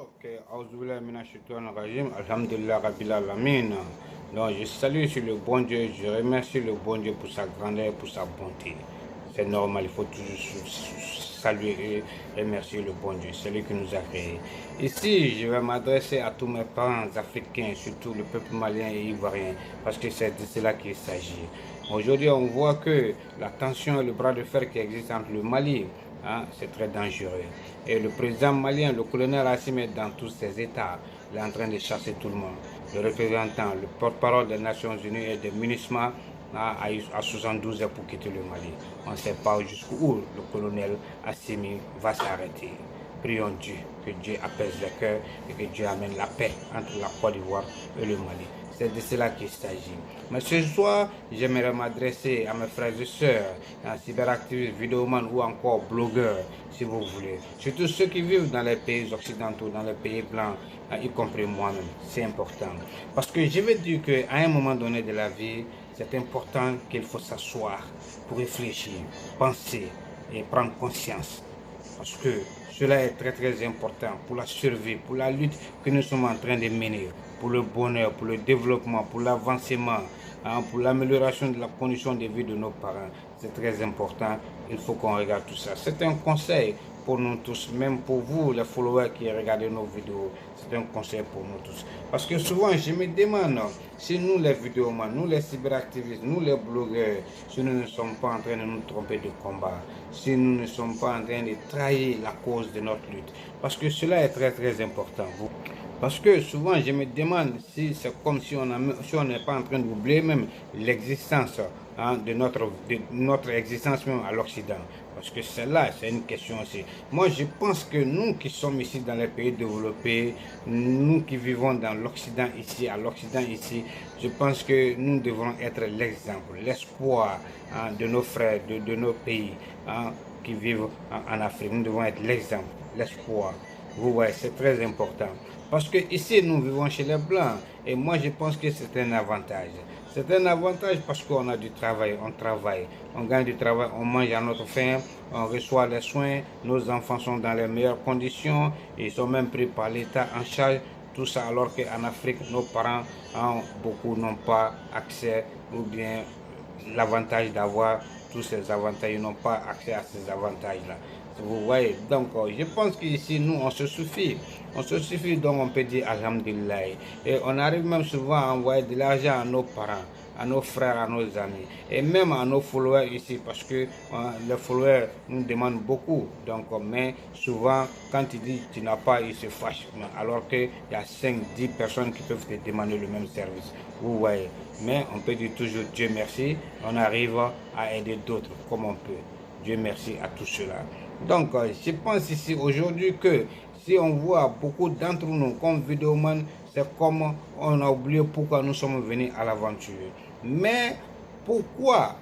Ok, Aouzoubillah mina shaitanir rajim, alhamdulillah rabbil alamin. Donc je salue sur le bon Dieu, je remercie le bon Dieu pour sa grandeur et pour sa bonté. C'est normal, il faut toujours saluer et remercier le bon Dieu, celui qui nous a créés. Ici, je vais m'adresser à tous mes parents africains, surtout le peuple malien et ivoirien, parce que c'est de cela qu'il s'agit. Aujourd'hui, on voit que la tension et le bras de fer qui existe entre le Mali, c'est très dangereux. Et le président malien, le colonel Assimi, est dans tous ses états. Il est en train de chasser tout le monde. Le représentant, le porte-parole des Nations Unies et des MINUSMA à 72 heures pour quitter le Mali. On ne sait pas jusqu'où le colonel Assimi va s'arrêter. Prions Dieu, que Dieu apaise les cœurs et que Dieu amène la paix entre la Côte d'Ivoire et le Mali. C'est de cela qu'il s'agit. Mais ce soir, j'aimerais m'adresser à mes frères et sœurs, cyberactivistes, vidéomans ou encore blogueurs, si vous voulez. Surtout ceux qui vivent dans les pays occidentaux, dans les pays blancs, y compris moi-même. C'est important. Parce que je veux dire qu'à un moment donné de la vie, c'est important qu'il faut s'asseoir pour réfléchir, penser et prendre conscience. Parce que cela est très important pour la survie, pour la lutte que nous sommes en train de mener, pour le bonheur, pour le développement, pour l'avancement, pour l'amélioration de la condition de vie de nos parents. C'est très important, il faut qu'on regarde tout ça. C'est un conseil pour nous tous, même pour vous, les followers qui regardent nos vidéos. C'est un conseil pour nous tous. Parce que souvent, je me demande si nous, les vidéomans, nous, les cyberactivistes, nous, les blogueurs, si nous ne sommes pas en train de nous tromper de combat, si nous ne sommes pas en train de trahir la cause de notre lutte. Parce que cela est très important. Parce que souvent, je me demande si c'est comme si on n'est pas en train d'oublier même l'existence de notre existence même à l'Occident. Parce que celle-là, c'est une question aussi. Moi, je pense que nous qui sommes ici dans les pays développés, nous qui vivons dans l'Occident ici, à l'Occident ici, je pense que nous devrons être l'exemple, l'espoir de nos frères, de nos pays qui vivent en Afrique. Nous devons être l'exemple, l'espoir. Vous voyez, c'est très important. Parce que ici, nous vivons chez les Blancs. Et moi, je pense que c'est un avantage. C'est un avantage parce qu'on a du travail, on travaille, on gagne du travail, on mange à notre faim, on reçoit les soins, nos enfants sont dans les meilleures conditions, ils sont même pris par l'État en charge, tout ça alors qu'en Afrique, nos parents, beaucoup n'ont pas accès ou bien l'avantage d'avoir tous ces avantages, ils n'ont pas accès à ces avantages-là. Vous voyez, donc je pense qu'ici, nous, on se suffit. On se suffit, donc on peut dire Alhamdulillah. Et on arrive même souvent à envoyer de l'argent à nos parents, à nos frères, à nos amis. Et même à nos followers ici, parce que les followers nous demandent beaucoup. Donc, mais souvent, quand ils disent tu n'as pas, ils se fâchent. Alors qu'il y a 5, 10 personnes qui peuvent te demander le même service. Vous voyez. Mais on peut dire toujours Dieu merci. On arrive à aider d'autres comme on peut. Dieu merci à tout cela. Donc, je pense ici aujourd'hui que si on voit beaucoup d'entre nous comme vidéoman, c'est comme on a oublié pourquoi nous sommes venus à l'aventure. Mais pourquoi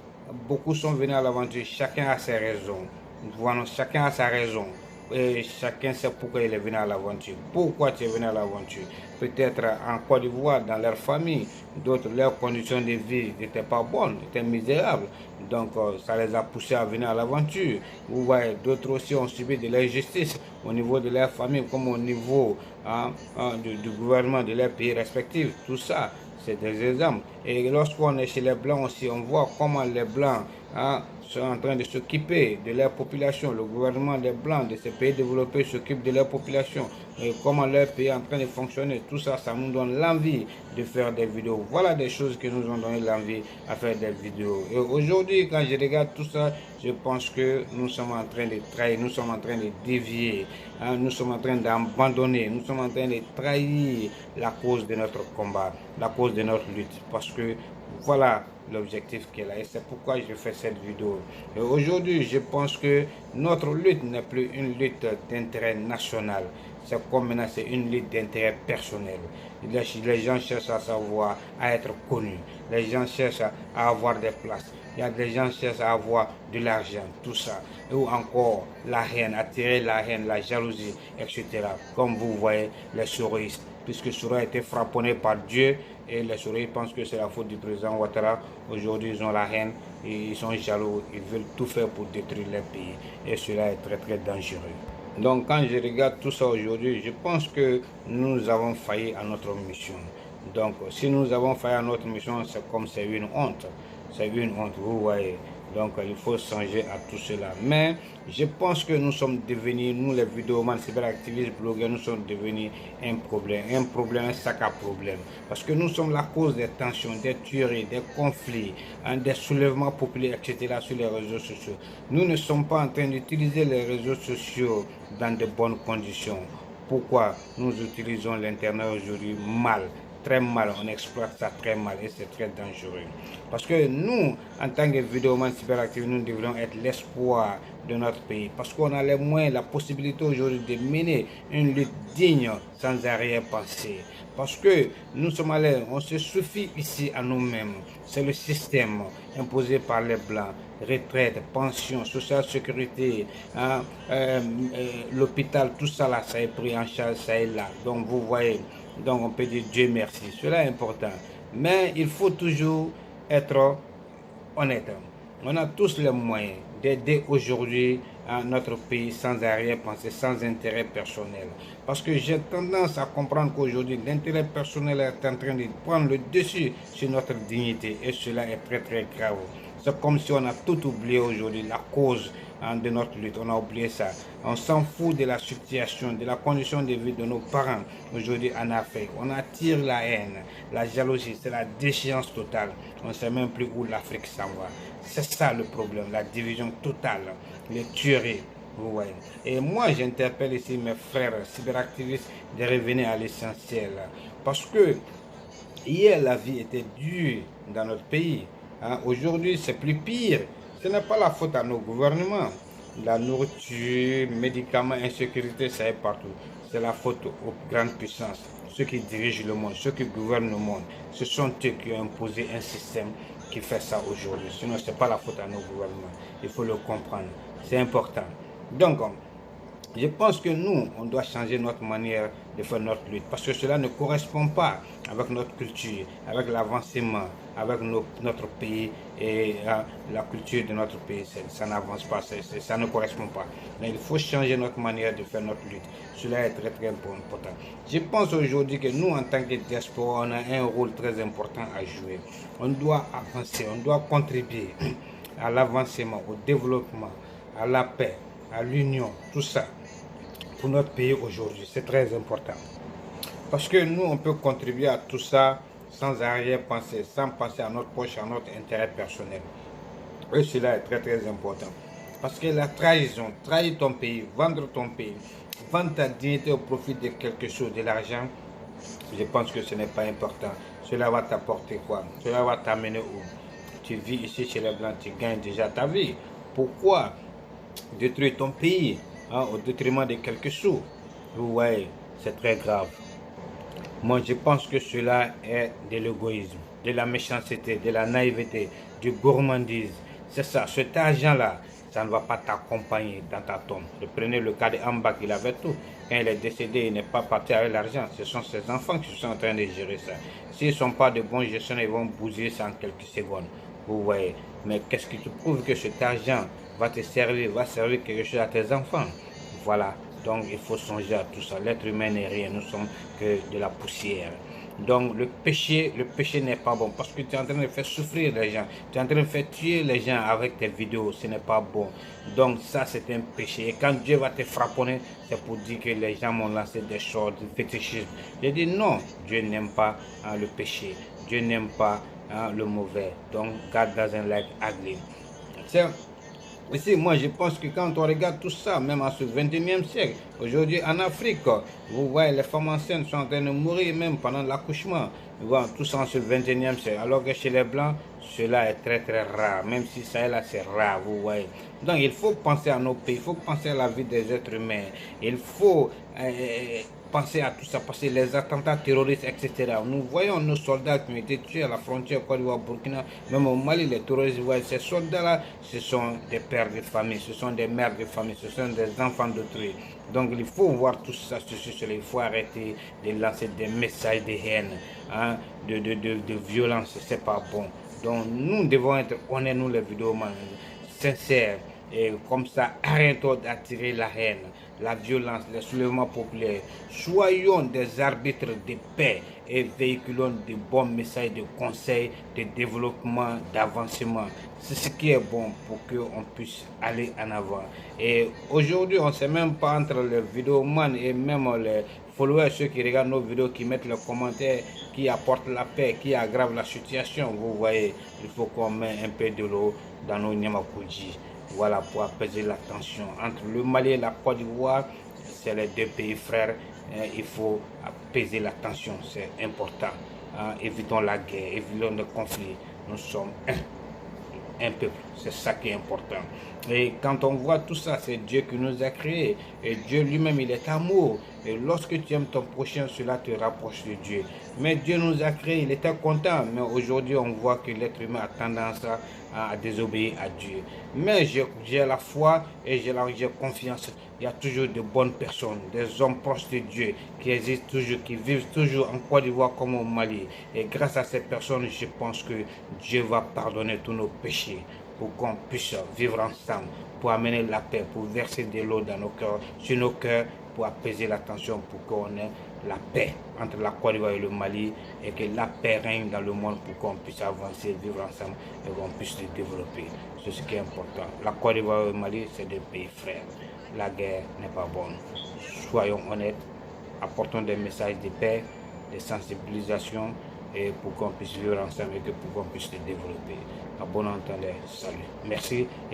beaucoup sont venus à l'aventure? Chacun a ses raisons. Voilà, chacun a sa raison. Et chacun sait pourquoi il est venu à l'aventure. Pourquoi tu es venu à l'aventure? Peut-être en Côte d'Ivoire, dans leur famille, d'autres, leurs conditions de vie n'étaient pas bonnes, étaient misérables. Donc, ça les a poussés à venir à l'aventure. Vous voyez, d'autres aussi ont subi de l'injustice au niveau de leur famille, comme au niveau du gouvernement de leurs pays respectifs. Tout ça, c'est des exemples. Et lorsqu'on est chez les Blancs aussi, on voit comment les Blancs sont en train de s'occuper de leur population. Le gouvernement des Blancs de ces pays développés s'occupe de leur population. Et comment leur pays est en train de fonctionner. Tout ça, ça nous donne l'envie de faire des vidéos. Voilà des choses qui nous ont donné l'envie à faire des vidéos. Et aujourd'hui, quand je regarde tout ça, je pense que nous sommes en train de trahir, nous sommes en train de dévier, nous sommes en train d'abandonner, nous sommes en train de trahir la cause de notre combat, la cause de notre lutte. Parce que voilà l'objectif qui est là et c'est pourquoi je fais cette vidéo. Et aujourd'hui, je pense que notre lutte n'est plus une lutte d'intérêt national. C'est comme maintenant, c'est une lutte d'intérêt personnel. Les gens cherchent à savoir, à être connus. Les gens cherchent à avoir des places. Il y a des gens qui cherchent à avoir de l'argent, tout ça. Ou encore la haine, attirer la haine, la jalousie, etc. Comme vous voyez, les souristes. Puisque Soura a été frapponné par Dieu et les souristes pensent que c'est la faute du président Ouattara. Aujourd'hui, ils ont la haine, et ils sont jaloux, ils veulent tout faire pour détruire leur pays. Et cela est très dangereux. Donc quand je regarde tout ça aujourd'hui, je pense que nous avons failli à notre mission. Donc si nous avons failli à notre mission, c'est comme c'est une honte. C'est une honte, vous voyez. Donc il faut changer à tout cela. Mais je pense que nous sommes devenus, nous les vidéomans, cyberactivistes, blogueurs, nous sommes devenus un problème, un sac à problème. Parce que nous sommes la cause des tensions, des tueries, des conflits, des soulèvements populaires, etc. sur les réseaux sociaux. Nous ne sommes pas en train d'utiliser les réseaux sociaux dans de bonnes conditions. Pourquoi nous utilisons l'Internet aujourd'hui mal? Très mal, on exploite ça très mal et c'est très dangereux. Parce que nous, en tant que vidéomans cyberactifs, nous devrions être l'espoir de notre pays. Parce qu'on a les moyens, la possibilité aujourd'hui de mener une lutte digne sans arrière-pensée. Parce que nous sommes allés, on se suffit ici à nous-mêmes. C'est le système imposé par les Blancs. Retraite, pension, sociale sécurité, hein, l'hôpital, tout ça là, ça est pris en charge, ça est là. Donc vous voyez, donc on peut dire Dieu merci, cela est important. Mais il faut toujours être honnête. On a tous les moyens d'aider aujourd'hui à notre pays sans arrière-pensée, sans intérêt personnel. Parce que j'ai tendance à comprendre qu'aujourd'hui, l'intérêt personnel est en train de prendre le dessus sur notre dignité et cela est très très grave. C'est comme si on a tout oublié aujourd'hui, la cause de notre lutte, on a oublié ça. On s'en fout de la situation, de la condition de vie de nos parents aujourd'hui en Afrique. On attire la haine, la jalousie, c'est la déchéance totale. On ne sait même plus où l'Afrique s'en va. C'est ça le problème, la division totale, les tueries. Vous voyez. Et moi, j'interpelle ici mes frères cyberactivistes de revenir à l'essentiel. Parce que hier, la vie était dure dans notre pays. Aujourd'hui, c'est plus pire. Ce n'est pas la faute à nos gouvernements. La nourriture, médicaments, insécurité, ça est partout. C'est la faute aux grandes puissances, ceux qui dirigent le monde, ceux qui gouvernent le monde. Ce sont eux qui ont imposé un système qui fait ça aujourd'hui. Sinon, ce n'est pas la faute à nos gouvernements. Il faut le comprendre. C'est important. Donc, je pense que nous, on doit changer notre manière de faire notre lutte parce que cela ne correspond pas avec notre culture, avec l'avancement, avec notre pays et la culture de notre pays. Ça n'avance pas, ça ne correspond pas. Mais il faut changer notre manière de faire notre lutte. Cela est très très important. Je pense aujourd'hui que nous, en tant que diaspora, on a un rôle très important à jouer. On doit avancer, on doit contribuer à l'avancement, au développement, à la paix, à l'union, tout ça. Pour notre pays aujourd'hui, c'est très important. Parce que nous, on peut contribuer à tout ça sans arrière-pensée, sans penser à notre poche, à notre intérêt personnel. Et cela est très très important. Parce que la trahison, trahir ton pays, vendre ta dignité au profit de quelque chose, de l'argent, je pense que ce n'est pas important. Cela va t'apporter quoi? Cela va t'amener où? Tu vis ici chez les Blancs, tu gagnes déjà ta vie. Pourquoi détruire ton pays au détriment de quelques sous? Vous voyez, c'est très grave. Moi, je pense que cela est de l'égoïsme, de la méchanceté, de la naïveté, du gourmandise. C'est ça, cet argent-là, ça ne va pas t'accompagner dans ta tombe. Prenez le cas d'Ambak, il avait tout. Quand il est décédé, il n'est pas parti avec l'argent. Ce sont ses enfants qui sont en train de gérer ça. S'ils ne sont pas de bons gestionnaires, ils vont bousiller ça en quelques secondes. Vous voyez. Mais qu'est-ce qui te prouve que cet argent va te servir, va servir quelque chose à tes enfants? Voilà. Donc il faut songer à tout ça. L'être humain n'est rien, nous sommes que de la poussière. Donc le péché n'est pas bon parce que tu es en train de faire souffrir les gens. Tu es en train de faire tuer les gens avec tes vidéos, ce n'est pas bon. Donc ça c'est un péché. Et quand Dieu va te frapponner, c'est pour dire que les gens m'ont lancé des choses, du fétichisme. J'ai dit non, Dieu n'aime pas le péché. Dieu n'aime pas le mauvais. Donc God doesn't like ugly. Ici, moi, je pense que quand on regarde tout ça, même à ce 21e siècle, aujourd'hui en Afrique, vous voyez, les femmes enceintes sont en train de mourir même pendant l'accouchement. Voilà, tout ça en ce 21e siècle. Alors que chez les Blancs, cela est très très rare. Même si ça est là, c'est rare, vous voyez. Donc, il faut penser à nos pays, il faut penser à la vie des êtres humains. Il faut penser à tout ça, parce que les attentats terroristes, etc. Nous voyons nos soldats qui ont été tués à la frontière Côte d'Ivoire, Burkina, même au Mali, les terroristes, vous voyez, ces soldats-là, ce sont des pères de famille, ce sont des mères de famille, ce sont des enfants d'autrui. Donc il faut voir tout ça, il faut arrêter de lancer des messages de haine, de violence, c'est pas bon. Donc nous devons être honnêtes, nous les vidéomans, sincères. Et comme ça, arrêtons d'attirer la haine, la violence, les soulèvements populaires. Soyons des arbitres de paix et véhiculons de bons messages de conseil, de développement, d'avancement. C'est ce qui est bon pour qu'on puisse aller en avant. Et aujourd'hui, on ne sait même pas entre les vidéomans et même les followers, ceux qui regardent nos vidéos, qui mettent les commentaires, qui apportent la paix, qui aggravent la situation. Vous voyez, il faut qu'on mette un peu de l'eau dans nos Niamakoudji. Voilà, pour apaiser la tension entre le Mali et la Côte d'Ivoire. C'est les deux pays frères. Il faut apaiser la tension, c'est important. Évitons la guerre, évitons le conflit. Nous sommes un peuple, c'est ça qui est important. Et quand on voit tout ça, c'est Dieu qui nous a créés. Et Dieu lui-même, il est amour. Et lorsque tu aimes ton prochain, cela te rapproche de Dieu. Mais Dieu nous a créés, il était content. Mais aujourd'hui, on voit que l'être humain a tendance à désobéir à Dieu. Mais j'ai la foi et j'ai confiance. Il y a toujours de bonnes personnes, des hommes proches de Dieu qui existent toujours, qui vivent toujours en Côte d'Ivoire comme au Mali. Et grâce à ces personnes, je pense que Dieu va pardonner tous nos péchés pour qu'on puisse vivre ensemble, pour amener la paix, pour verser de l'eau dans nos cœurs, sur nos cœurs, pour apaiser la tension, pour qu'on ait la paix entre la Côte d'Ivoire et le Mali et que la paix règne dans le monde pour qu'on puisse avancer, vivre ensemble et qu'on puisse se développer. C'est ce qui est important. La Côte d'Ivoire et le Mali, c'est des pays frères. La guerre n'est pas bonne. Soyons honnêtes, apportons des messages de paix, de sensibilisation et pour qu'on puisse vivre ensemble et pour qu'on puisse se développer. À bon entendeur, salut. Merci.